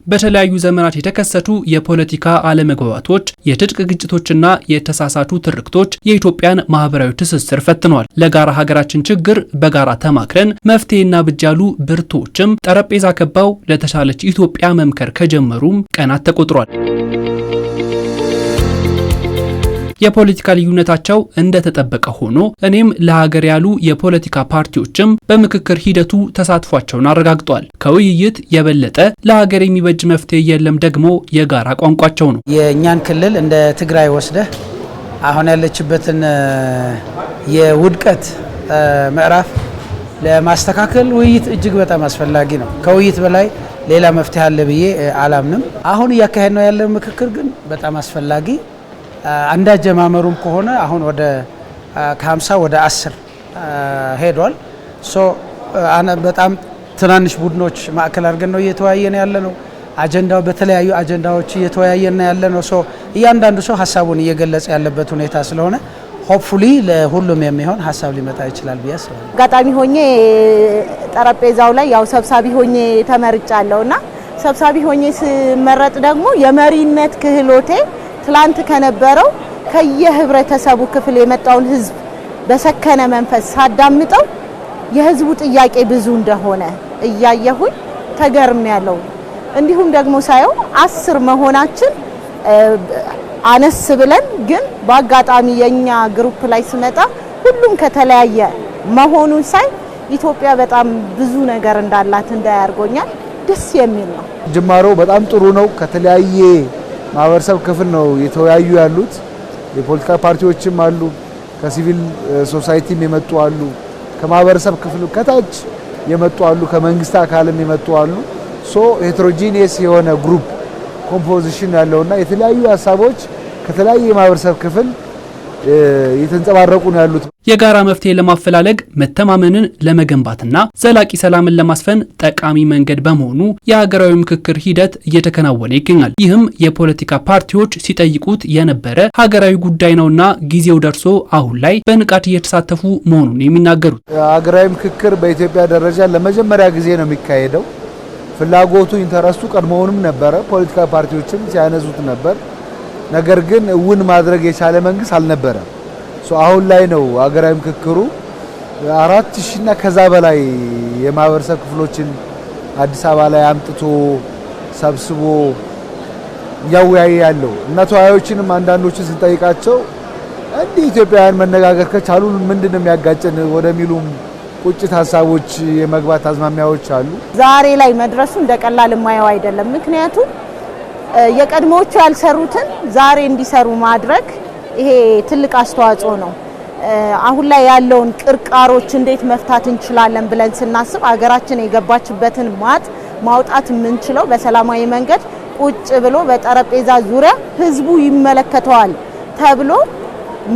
በተለያዩ ዘመናት የተከሰቱ የፖለቲካ አለመግባባቶች፣ የትጥቅ ግጭቶችና የተሳሳቱ ትርክቶች የኢትዮጵያን ማህበራዊ ትስስር ፈትነዋል። ለጋራ ሀገራችን ችግር በጋራ ተማክረን መፍትሄና ብጃሉ ብርቶችም ጠረጴዛ ከበው ለተሻለች ኢትዮጵያ መምከር ከጀመሩም ቀናት ተቆጥሯል። የፖለቲካ ልዩነታቸው እንደተጠበቀ ሆኖ እኔም ለሀገር ያሉ የፖለቲካ ፓርቲዎችም በምክክር ሂደቱ ተሳትፏቸውን አረጋግጧል። ከውይይት የበለጠ ለሀገር የሚበጅ መፍትሄ የለም ደግሞ የጋራ ቋንቋቸው ነው። የእኛን ክልል እንደ ትግራይ ወስደህ አሁን ያለችበትን የውድቀት ምዕራፍ ለማስተካከል ውይይት እጅግ በጣም አስፈላጊ ነው። ከውይይት በላይ ሌላ መፍትሄ አለ ብዬ አላምንም። አሁን እያካሄድ ነው ያለው ምክክር ግን በጣም አስፈላጊ አንዳጀማመሩም ከሆነ አሁን ወደ ከ50 ወደ 10 ሄዷል። በጣም ትናንሽ ቡድኖች ማዕከል አድርገን ነው እየተወያየን ያለ ነው። አጀንዳው በተለያዩ አጀንዳዎች እየተወያየን ያለ ነው። እያንዳንዱ ሰው ሀሳቡን እየገለጸ ያለበት ሁኔታ ስለሆነ ሆፕፉሊ ለሁሉም የሚሆን ሀሳብ ሊመጣ ይችላል ብዬ አስባለሁ። አጋጣሚ ሆኜ ጠረጴዛው ላይ ያው ሰብሳቢ ሆኜ ተመርጫለሁና ሰብሳቢ ሆኜ ስመረጥ ደግሞ የመሪነት ክህሎቴ ትላንት ከነበረው ከየህብረተሰቡ ክፍል የመጣውን ህዝብ በሰከነ መንፈስ ሳዳምጠው የህዝቡ ጥያቄ ብዙ እንደሆነ እያየሁኝ ተገርሜያለሁ። እንዲሁም ደግሞ ሳየው 10 መሆናችን አነስ ብለን ግን በአጋጣሚ የኛ ግሩፕ ላይ ስመጣ ሁሉም ከተለያየ መሆኑን ሳይ ኢትዮጵያ በጣም ብዙ ነገር እንዳላት እንዳያርጎኛል። ደስ የሚል ነው። ጅማሮ በጣም ጥሩ ነው። ከተለያየ ማህበረሰብ ክፍል ነው የተወያዩ ያሉት። የፖለቲካ ፓርቲዎችም አሉ፣ ከሲቪል ሶሳይቲም የመጡ አሉ፣ ከማህበረሰብ ክፍል ከታች የመጡ አሉ፣ ከመንግስት አካልም የመጡ አሉ። ሄትሮጂኒየስ የሆነ ግሩፕ ኮምፖዚሽን ያለውና የተለያዩ ሀሳቦች ከተለያየ የማህበረሰብ ክፍል የተንጸባረቁ ነው ያሉት። የጋራ መፍትሄ ለማፈላለግ መተማመንን ለመገንባትና ዘላቂ ሰላምን ለማስፈን ጠቃሚ መንገድ በመሆኑ የሀገራዊ ምክክር ሂደት እየተከናወነ ይገኛል። ይህም የፖለቲካ ፓርቲዎች ሲጠይቁት የነበረ ሀገራዊ ጉዳይ ነውና ጊዜው ደርሶ አሁን ላይ በንቃት እየተሳተፉ መሆኑን የሚናገሩት ሀገራዊ ምክክር በኢትዮጵያ ደረጃ ለመጀመሪያ ጊዜ ነው የሚካሄደው። ፍላጎቱ ኢንተረስቱ ቀድሞውንም ነበረ፣ ፖለቲካ ፓርቲዎችም ሲያነሱት ነበር። ነገር ግን እውን ማድረግ የቻለ መንግስት አልነበረም። አሁን ላይ ነው ሀገራዊ ምክክሩ 4000 እና ከዛ በላይ የማህበረሰብ ክፍሎችን አዲስ አበባ ላይ አምጥቶ ሰብስቦ ያወያየ ያለው እና ተወያዮችንም አንዳንዶችን ስንጠይቃቸው እንዲህ ኢትዮጵያውያን መነጋገር ከቻሉ ምንድነው የሚያጋጨን ወደሚሉም ቁጭት ሀሳቦች የመግባት አዝማሚያዎች አሉ። ዛሬ ላይ መድረሱ እንደቀላል የማየው አይደለም። ምክንያቱም የቀድሞዎቹ ያልሰሩትን ዛሬ እንዲሰሩ ማድረግ ይሄ ትልቅ አስተዋጽኦ ነው። አሁን ላይ ያለውን ቅርቃሮች እንዴት መፍታት እንችላለን ብለን ስናስብ ሀገራችን የገባችበትን ማውጣት የምንችለው በሰላማዊ መንገድ ቁጭ ብሎ በጠረጴዛ ዙሪያ ህዝቡ ይመለከተዋል ተብሎ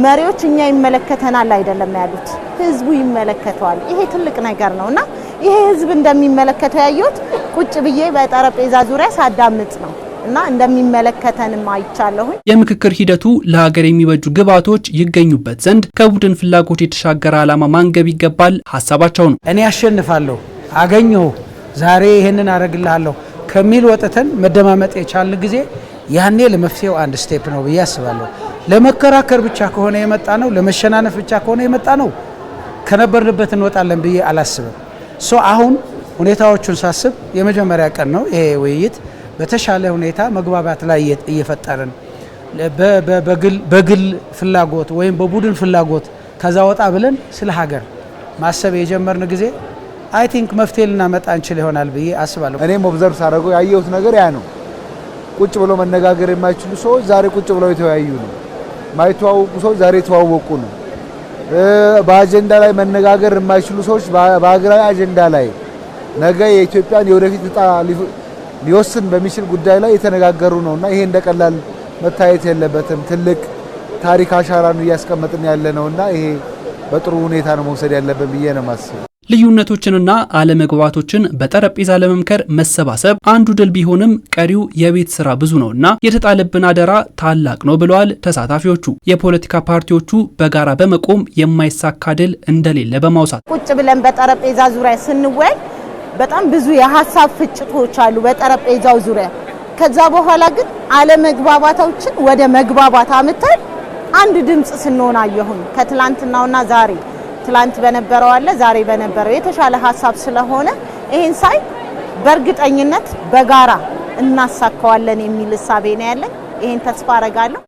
መሪዎች እኛ ይመለከተናል አይደለም ያሉት፣ ህዝቡ ይመለከተዋል። ይሄ ትልቅ ነገር ነውና ይሄ ህዝብ እንደሚመለከተው ያዩት ቁጭ ብዬ በጠረጴዛ ዙሪያ ሳዳምጥ ነው እና እንደሚመለከተንም አይቻለሁ። የምክክር ሂደቱ ለሀገር የሚበጁ ግብዓቶች ይገኙበት ዘንድ ከቡድን ፍላጎት የተሻገረ ዓላማ ማንገብ ይገባል ሀሳባቸው ነው። እኔ አሸንፋለሁ፣ አገኘሁ፣ ዛሬ ይሄንን አረግልሃለሁ ከሚል ወጥተን መደማመጥ የቻልን ጊዜ ያኔ ለመፍትሄው አንድ ስቴፕ ነው ብዬ አስባለሁ። ለመከራከር ብቻ ከሆነ የመጣ ነው፣ ለመሸናነፍ ብቻ ከሆነ የመጣ ነው ከነበርንበት እንወጣለን ብዬ አላስብም። አሁን ሁኔታዎቹን ሳስብ የመጀመሪያ ቀን ነው ይሄ ውይይት። በተሻለ ሁኔታ መግባባት ላይ እየፈጠርን በግል ፍላጎት ወይም በቡድን ፍላጎት ከዛ ወጣ ብለን ስለ ሀገር ማሰብ የጀመርን ጊዜ አይ ቲንክ መፍትሄ ልናመጣ እንችል ይሆናል ብዬ አስባለሁ። እኔም ኦብዘርቭ ሳደርገው ያየሁት ነገር ያ ነው። ቁጭ ብሎ መነጋገር የማይችሉ ሰዎች ዛሬ ቁጭ ብለው የተወያዩ ነው። ማይተዋወቁ ሰዎች ዛሬ የተዋወቁ ነው። በአጀንዳ ላይ መነጋገር የማይችሉ ሰዎች በሀገራዊ አጀንዳ ላይ ነገ የኢትዮጵያን የወደፊት ዕጣ ሊወስን በሚችል ጉዳይ ላይ የተነጋገሩ ነውና ይሄ እንደቀላል መታየት የለበትም። ትልቅ ታሪክ አሻራን እያስቀመጥን ያለ ነውና ይሄ በጥሩ ሁኔታ ነው መውሰድ ያለብን ብዬ ነው ማስበው። ልዩነቶችንና አለመግባባቶችን በጠረጴዛ ለመምከር መሰባሰብ አንዱ ድል ቢሆንም ቀሪው የቤት ስራ ብዙ ነውና የተጣለብን አደራ ታላቅ ነው ብለዋል ተሳታፊዎቹ። የፖለቲካ ፓርቲዎቹ በጋራ በመቆም የማይሳካ ድል እንደሌለ በማውሳት ቁጭ ብለን በጠረጴዛ ዙሪያ ስንወያይ በጣም ብዙ የሐሳብ ፍጭቶች አሉ በጠረጴዛው ዙሪያ። ከዛ በኋላ ግን አለመግባባቶችን ወደ መግባባት አመጣን አንድ ድምጽ ስንሆን አየሁን። ከትላንትናውና ዛሬ ትላንት በነበረው አለ ዛሬ በነበረው የተሻለ ሐሳብ ስለሆነ ይሄን ሳይ በእርግጠኝነት በጋራ እናሳካዋለን የሚል ሐሳብ ነው ያለኝ። ይሄን ተስፋ አረጋለሁ።